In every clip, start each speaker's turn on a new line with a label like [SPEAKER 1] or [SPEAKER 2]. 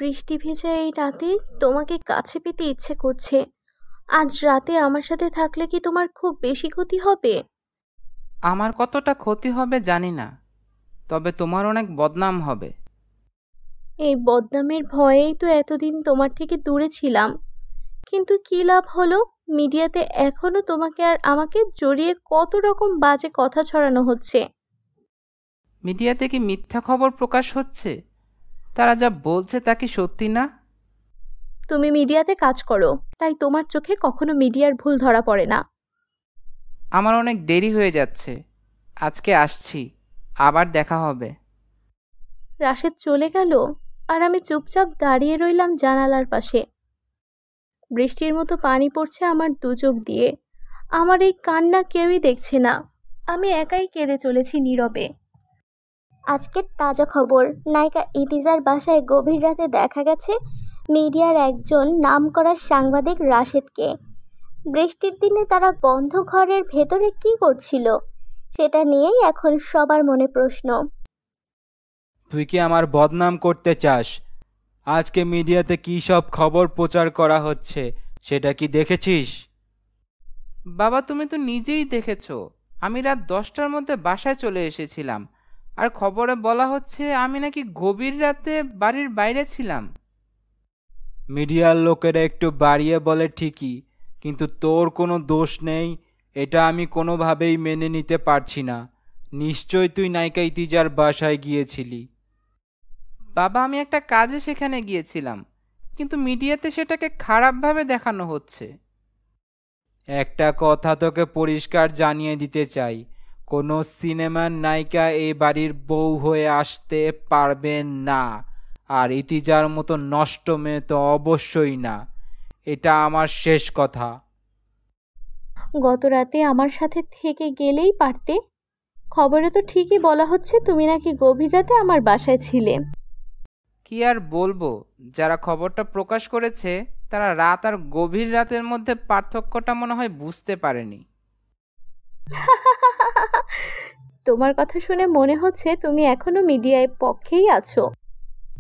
[SPEAKER 1] বৃষ্টি ভেজা এই রাতে তোমাকে কাছে পেতে ইচ্ছে করছে। আজ রাতে আমার সাথে থাকলে কি তোমার খুব বেশি ক্ষতি হবে?
[SPEAKER 2] আমার কতটা ক্ষতি হবে জানি না, তবে তোমার অনেক বদনাম হবে।
[SPEAKER 1] এই বদনামের ভয়েই তো এতদিন তোমার থেকে দূরে ছিলাম। কিন্তু কি লাভ হলো? মিডিয়াতে এখনো তোমাকে আর আমাকে জড়িয়ে কত রকম বাজে কথা ছড়ানো হচ্ছে।
[SPEAKER 2] মিডিয়াতে কি মিথ্যা খবর প্রকাশ হচ্ছে? তারা যা বলছে তা কি সত্যি না?
[SPEAKER 1] তুমি মিডিয়াতে কাজ করো, তাই তোমার চোখে কখনো মিডিয়ার ভুল ধরা পড়ে না।
[SPEAKER 2] আমার অনেক দেরি হয়ে যাচ্ছে, আজকে আসছি, আবার দেখা হবে।
[SPEAKER 1] রাশেদ চলে গেল, আর আমি চুপচাপ দাঁড়িয়ে রইলাম জানালার পাশে। বৃষ্টির মতো পানি পড়ছে আমার দু চোখ দিয়ে। আমার এই কান্না কেউই দেখছে না, আমি একাই কেঁদে চলেছি নীরবে।
[SPEAKER 3] আজকের তাজা খবর, নায়িকা ইতিজার বাসায় গভীর রাতে দেখা গেছে মিডিয়ার একজন নামকরা সাংবাদিক রাশেদকে। বৃষ্টির দিনে তারা বন্ধ ঘরের ভেতরে কি করছিল সেটা নিয়েই এখন সবার মনে প্রশ্ন।
[SPEAKER 4] তুই কি আমার বদনাম করতে চাস? আজকে মিডিয়াতে কী সব খবর প্রচার করা হচ্ছে সেটা কি দেখেছিস?
[SPEAKER 2] বাবা, তুমি তো নিজেই দেখেছো, আমি রাত 10টার মধ্যে বাসায় চলে এসেছিলাম, আর খবরে বলা হচ্ছে আমি নাকি গভীর রাতে বাড়ির বাইরে ছিলাম।
[SPEAKER 4] মিডিয়ার লোকেরা একটু বাড়িয়ে বলে ঠিকই, কিন্তু তোর কোনো দোষ নেই, এটা আমি কোনোভাবেই মেনে নিতে পারছি না। নিশ্চয় তুই নায়িকা ইতিজার বাসায় গিয়েছিলি।
[SPEAKER 2] বাবা, আমি একটা কাজে সেখানে গিয়েছিলাম, কিন্তু মিডিয়াতে সেটাকে খারাপভাবে দেখানো হচ্ছে।
[SPEAKER 4] একটা কথা তোকে পরিষ্কার জানিয়ে দিতে চাই, কোনো সিনেমার নায়িকা এই বাড়ির বউ হয়ে আসতে পারবেন না, আর ইতিজার মতো নষ্ট মেয়ে তো অবশ্যই না। এটা আমার শেষ কথা।
[SPEAKER 1] গত রাতে আমার সাথে থেকে গেলেই পারতে। খবরে তো ঠিকই বলা হচ্ছে তুমি নাকি গভীর রাতে আমার বাসায় ছিলে।
[SPEAKER 2] কি আর বলবো, যারা খবরটা প্রকাশ করেছে তারা রাত আর গভীর রাতের মধ্যে পার্থক্যটা মনে হয় বুঝতে পারেনি।
[SPEAKER 1] তোমার কথা শুনে মনে হচ্ছে তুমি এখনো মিডিয়ায় পক্ষেই আছো।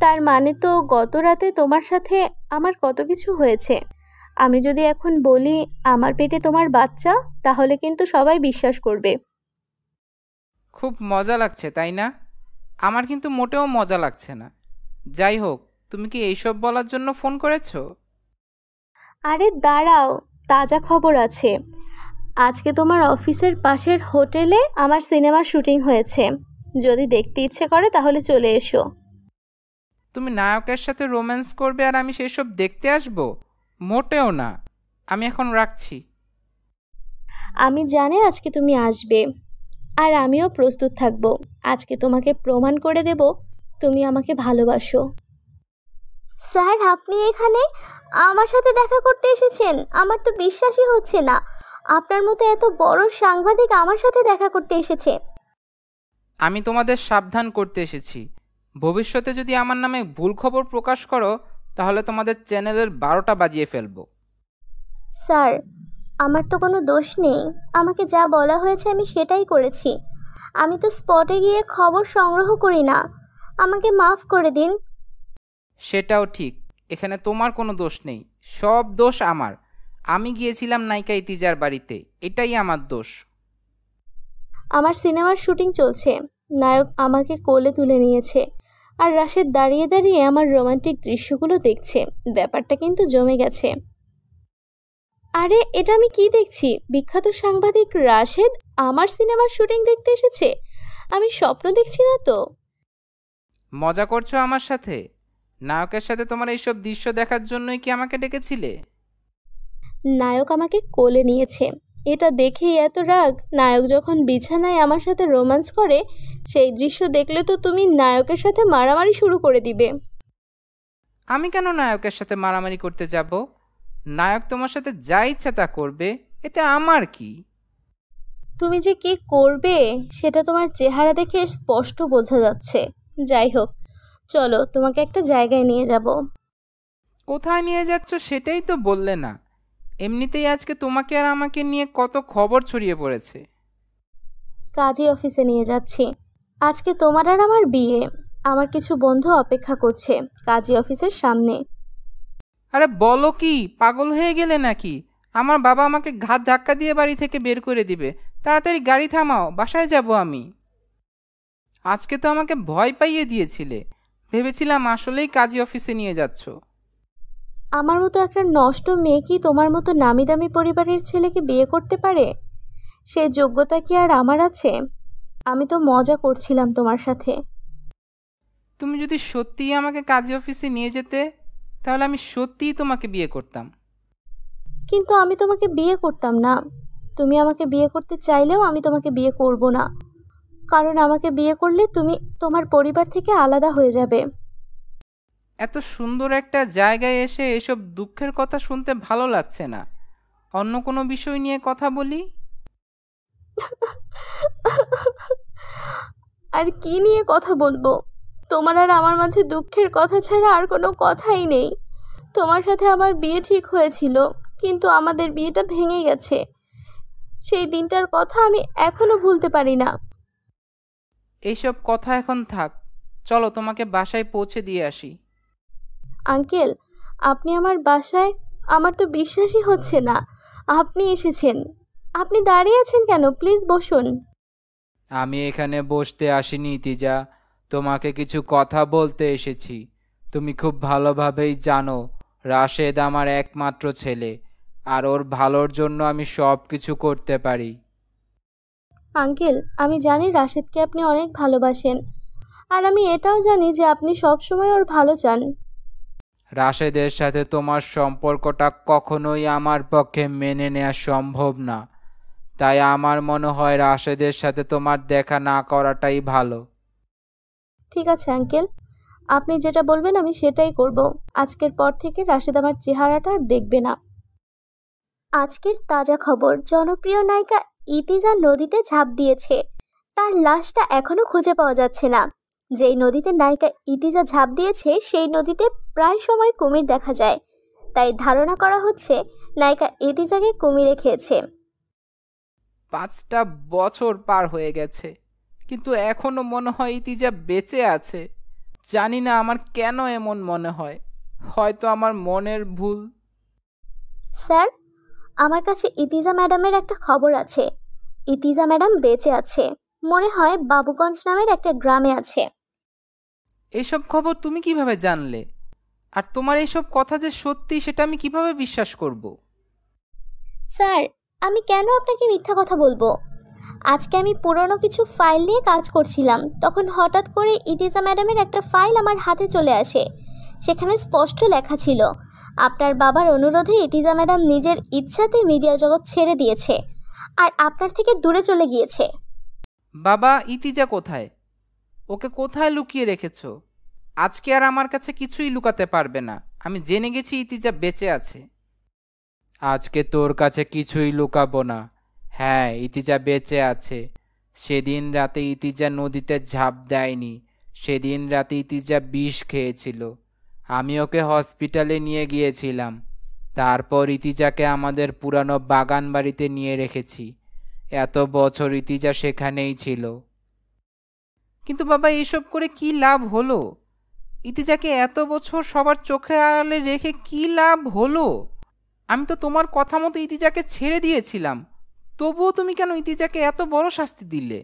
[SPEAKER 1] তার মানে তো গত রাতে তোমার সাথে আমার কত কিছু হয়েছে। আমি যদি এখন বলি আমার পেটে তোমার বাচ্চা, তাহলে কিন্তু সবাই বিশ্বাস করবে।
[SPEAKER 2] খুব মজা লাগছে তাই না? আমার কিন্তু মোটেও মজা লাগছে না। যাই হোক, তুমি কি এইসব বলার জন্য ফোন করেছো?
[SPEAKER 1] আরে দাঁড়াও, তাজা খবর আছে। আজকে তোমার অফিসের পাশের হোটেলে আমার সিনেমার শুটিং হয়েছে। যদি দেখতে ইচ্ছে করে তাহলে চলে এসো।
[SPEAKER 2] তুমি নায়কের সাথে রোম্যান্স করবে আর আমি সেসব দেখতে আসবো? মোটেও না। আমি এখন রাখছি।
[SPEAKER 1] আমি জানি আজকে তুমি আসবে, আর আমিও প্রস্তুত থাকব। আজকে তোমাকে প্রমাণ করে দেব তুমি আমাকে ভালোবাসো।
[SPEAKER 3] স্যার, আপনি এখানে আমার সাথে দেখা করতে এসেছেন? আমার তো বিশ্বাসই হচ্ছে না আপনার মতো এত বড় সাংবাদিক আমার সাথে দেখা করতে এসেছে।
[SPEAKER 2] আমি তোমাদের সাবধান করতে এসেছি। ভবিষ্যতে যদি আমার নামে ভুল খবর প্রকাশ করো তাহলে তোমাদের চ্যানেলের 12টা বাজিয়ে ফেলবো।
[SPEAKER 3] স্যার, আমার তো কোনো দোষ নেই। আমাকে যা বলা হয়েছে আমি সেটাই করেছি। আমি তো স্পটে গিয়ে খবর সংগ্রহ করি না। আমাকে মাফ করে দিন।
[SPEAKER 2] সেটাও ঠিক, এখানে তোমার কোনো দোষ নেই, সব দোষ আমার। আমি গিয়েছিলাম নায়িকা ইতিজার বাড়িতে, এটাই আমার দোষ।
[SPEAKER 1] আমার সিনেমার শুটিং চলছে, নায়ক আমাকে কোলে তুলে নিয়েছে, আর রাশেদ দাঁড়িয়ে দাঁড়িয়ে আমার রোমান্টিক দৃশ্যগুলো দেখছে। ব্যাপারটা কিন্তু জমে গেছে। আরে এটা আমি কি দেখছি? বিখ্যাত সাংবাদিক রাশেদ আমার সিনেমার শুটিং দেখতে এসেছে। আমি স্বপ্ন দেখছি না তো?
[SPEAKER 2] মজা করছো আমার সাথে? নায়কের সাথে তোমার এইসব দৃশ্য দেখার জন্যই কি আমাকে ডেকেছিলে?
[SPEAKER 1] নায়ক আমাকে কোলে নিয়েছে, এটা দেখেই এত রাগ। নায়ক যখন বিছানায় আমার সাথে রোম্যান্স করে, সেই দৃশ্য দেখলে তো তুমি নায়কের সাথে মারামারি শুরু করে দিবে।
[SPEAKER 2] আমি কেন নায়কের সাথে মারামারি করতে যাব? নায়ক তোমার সাথে যা ইচ্ছা তা করবে, এতে আমার কি?
[SPEAKER 1] তুমি যে কি করবে সেটা তোমার চেহারা দেখে স্পষ্ট বোঝা যাচ্ছে। যাই হোক, চলো তোমাকে একটা জায়গায় নিয়ে যাব।
[SPEAKER 2] কোথায় নিয়ে যাচ্ছ সেটাই তো বললে না। এমনিতেই আজকে তোমাকে আর আমাকে নিয়ে কত খবর ছড়িয়ে পড়েছে।
[SPEAKER 1] কাজী অফিসে নিয়ে যাচ্ছি। আজকে তোমার আর আমার বিয়ে। আমার কিছু বন্ধু অপেক্ষা করছে কাজী অফিসের সামনে।
[SPEAKER 2] আরে বলো কি, পাগল হয়ে গেলে নাকি? আমার বাবা আমাকে ঘাট ধাক্কা দিয়ে বাড়ি থেকে বের করে দিবে। তাড়াতাড়ি গাড়ি থামাও, বাসায় যাব আমি। আজকে তো আমাকে ভয় পাইয়ে দিয়েছিলে, ভেবেছিলাম আসলেই কাজী অফিসে নিয়ে যাচ্ছ।
[SPEAKER 1] আমার মতো একটা নষ্ট মেয়ে কি তোমার মতো নামি দামি পরিবারের ছেলেকে বিয়ে করতে পারে? সেই যোগ্যতা কি আর আমার আছে? আমি তো মজা করছিলাম তোমার সাথে।
[SPEAKER 2] তুমি যদি সত্যিই আমাকে কাজী অফিসে নিয়ে যেতে, তাহলে আমি সত্যিই তোমাকে বিয়ে করতাম।
[SPEAKER 1] কিন্তু আমি তোমাকে বিয়ে করতাম না। তুমি আমাকে বিয়ে করতে চাইলেও আমি তোমাকে বিয়ে করব না, কারণ আমাকে বিয়ে করলে তুমি তোমার পরিবার থেকে আলাদা হয়ে যাবে।
[SPEAKER 2] এত সুন্দর একটা জায়গায় এসে এসব দুঃখের কথা শুনতে ভালো লাগছে না। অন্য কোনো বিষয় নিয়ে কথা বলি।
[SPEAKER 1] আর কি নিয়ে কথা বলবো? তোমার আর আমার মাঝে দুঃখের কথা ছাড়া আর কোনো কথাই নেই। তোমার সাথে আমার বিয়ে ঠিক হয়েছিল, কিন্তু আমাদের বিয়েটা ভেঙে গেছে। সেই দিনটার কথা আমি এখনো ভুলতে পারি না।
[SPEAKER 2] এইসব কথা এখন থাক, চলো তোমাকে বাসায় পৌঁছে দিয়ে আসি।
[SPEAKER 1] আঙ্কেল, আপনি আমার বাসায়? আমার তো বিশ্বাসই হচ্ছে না আপনি এসেছেন। আপনি দাঁড়িয়ে আছেন কেন? প্লিজ বসুন।
[SPEAKER 4] আমি এখানে বসতে আসিনি ইতিজা, তোমাকে কিছু কথা বলতে এসেছি। তুমি খুব ভালোভাবেই জানো রাশেদ আমার একমাত্র ছেলে, আর ওর ভালোর জন্য আমি সব কিছু করতে পারি।
[SPEAKER 1] আঙ্কেল, আমি জানি রাশেদকে আপনি অনেক ভালোবাসেন, আর আমি এটাও জানি যে আপনি সব সময় ওর ভালো চান।
[SPEAKER 4] রাশেদের সাথে তোমার সম্পর্কটা কখনোই আমার পক্ষে মেনে নেওয়া সম্ভব না, তাই আমার মনে হয় রাশেদের সাথে তোমার দেখা না করাটাই ভালো।
[SPEAKER 1] ঠিক আছে আঙ্কেল, আপনি যেটা বলবেন আমি সেটাই করব। আজকের পর থেকে রাশেদ আমার চেহারাটা আর দেখবে না।
[SPEAKER 3] আজকের তাজা খবর, জনপ্রিয় নায়িকা ইতিজা নদীতে ঝাঁপ দিয়েছে। তার লাশটা এখনো খুঁজে পাওয়া যাচ্ছে না। যেই নদীতে নায়িকা ইতিজা ঝাঁপ দিয়েছে সেই নদীতে প্রায় সময় কুমির দেখা যায়, তাই ধারণা করা হচ্ছে নায়িকা ইতিজাকে কুমিরে খেয়েছে।
[SPEAKER 2] 5টা বছর পার হয়ে গেছে, কিন্তু এখনো মনে হয় ইতিজা বেঁচে আছে। জানি না আমার কেন এমন মনে হয়, হয়তো আমার মনের ভুল।
[SPEAKER 3] স্যার, আমার কাছে ইতিজা ম্যাডামের একটা খবর আছে। ইতিজা ম্যাডাম বেঁচে আছে, মনে হয় বাবুগঞ্জ নামের একটা গ্রামে আছে।
[SPEAKER 2] এইসব খবর তুমি কিভাবে জানলে? আর তোমার এইসব কথা যে সত্যি সেটা আমি কিভাবে বিশ্বাস করব?
[SPEAKER 3] স্যার, আমি কেন আপনাকে মিথ্যা কথা বলবো? আজকে আমি পুরনো কিছু ফাইল নিয়ে কাজ করছিলাম, তখন হঠাৎ করে ইতিজা ম্যাডামের একটা ফাইল আমার হাতে চলে আসে। সেখানে স্পষ্ট লেখা ছিল, আপনার বাবার অনুরোধে ইতিজা ম্যাডাম নিজের ইচ্ছাতে মিডিয়া জগৎ ছেড়ে দিয়েছে আর আপনার থেকে দূরে চলে গিয়েছে।
[SPEAKER 2] বাবা, ইতিজা কোথায়? ওকে কোথায় লুকিয়ে রেখেছো? আজকে আর আমার কাছে কিছুই লুকাতে পারবে না। আমি জেনে গেছি ইতিজা বেঁচে আছে।
[SPEAKER 4] আজকে তোর কাছে কিছুই লুকাবো না। হ্যাঁ, ইতিজা বেঁচে আছে। সেদিন রাতে ইতিজা নদীতে ঝাঁপ দেয়নি, সেদিন রাতে ইতিজা বিষ খেয়েছিল। আমি ওকে হসপিটালে নিয়ে গিয়েছিলাম, তারপর ইতিজাকে আমাদের পুরানো বাগান বাড়িতে নিয়ে রেখেছি। এত বছর ইতিজা সেখানেই ছিল।
[SPEAKER 2] কিন্তু বাবা, এসব করে কি লাভ হলো? ইতিজাকে এত বছর সবার চোখে আড়ালে রেখে কি লাভ হলো? আমি তো তোমার কথা মতো ইতিজাকে ছেড়ে দিয়েছিলাম, তবুও তুমি কেন ইতিজাকে এত বড় শাস্তি দিলে?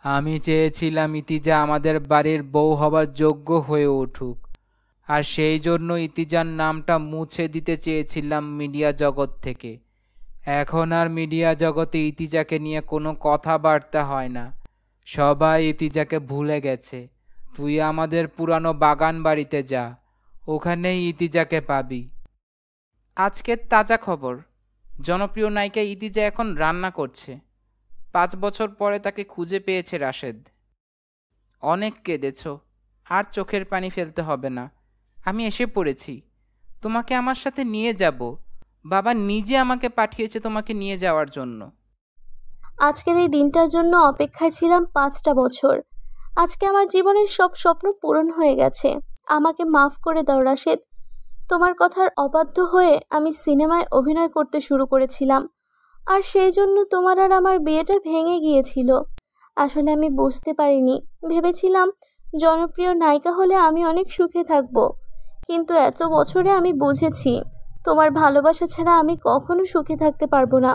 [SPEAKER 4] আমি চেয়েছিলাম ইতিজা আমাদের বাড়ির বউ হবার যোগ্য হয়ে উঠুক, আর সেই জন্য ইতিজার নামটা মুছে দিতে চেয়েছিলাম মিডিয়া জগৎ থেকে। এখন আর মিডিয়া জগতে ইতিজাকে নিয়ে কোনো কথাবার্তা হয় না, সবাই ইতিজাকে ভুলে গেছে। তুই আমাদের পুরানো বাগান বাড়িতে যা, ওখানেই ইতিজাকে পাবি।
[SPEAKER 2] আজকের তাজা খবর, জনপ্রিয় নায়িকা ইতিজা এখন রান্না করছে। 5 বছর পরে তাকে খুঁজে পেয়েছে রাশেদ। অনেক কেঁদেছ, আর চোখের পানি ফেলতে হবে না। আমি এসে পড়েছি, তোমাকে আমার সাথে নিয়ে যাব। বাবা নিজে আমাকে পাঠিয়েছে তোমাকে নিয়ে যাওয়ার জন্য।
[SPEAKER 1] আজকের এই দিনটার জন্য অপেক্ষায় ছিলাম 5টা বছর। আজকে আমার জীবনের সব স্বপ্ন পূরণ হয়ে গেছে। আমাকে মাফ করে দাও রাশেদ। তোমার কথার অবাধ্য হয়ে আমি সিনেমায় অভিনয় করতে শুরু করেছিলাম, আর সেই জন্য তোমার আর আমার বিয়েটা ভেঙে গিয়েছিল। আসলে আমি বুঝতে পারিনি, ভেবেছিলাম জনপ্রিয় নায়িকা হলে আমি অনেক সুখে থাকবো, কিন্তু এত বছরে আমি বুঝেছি তোমার ভালোবাসা ছাড়া আমি কখনো সুখে থাকতে পারবো না।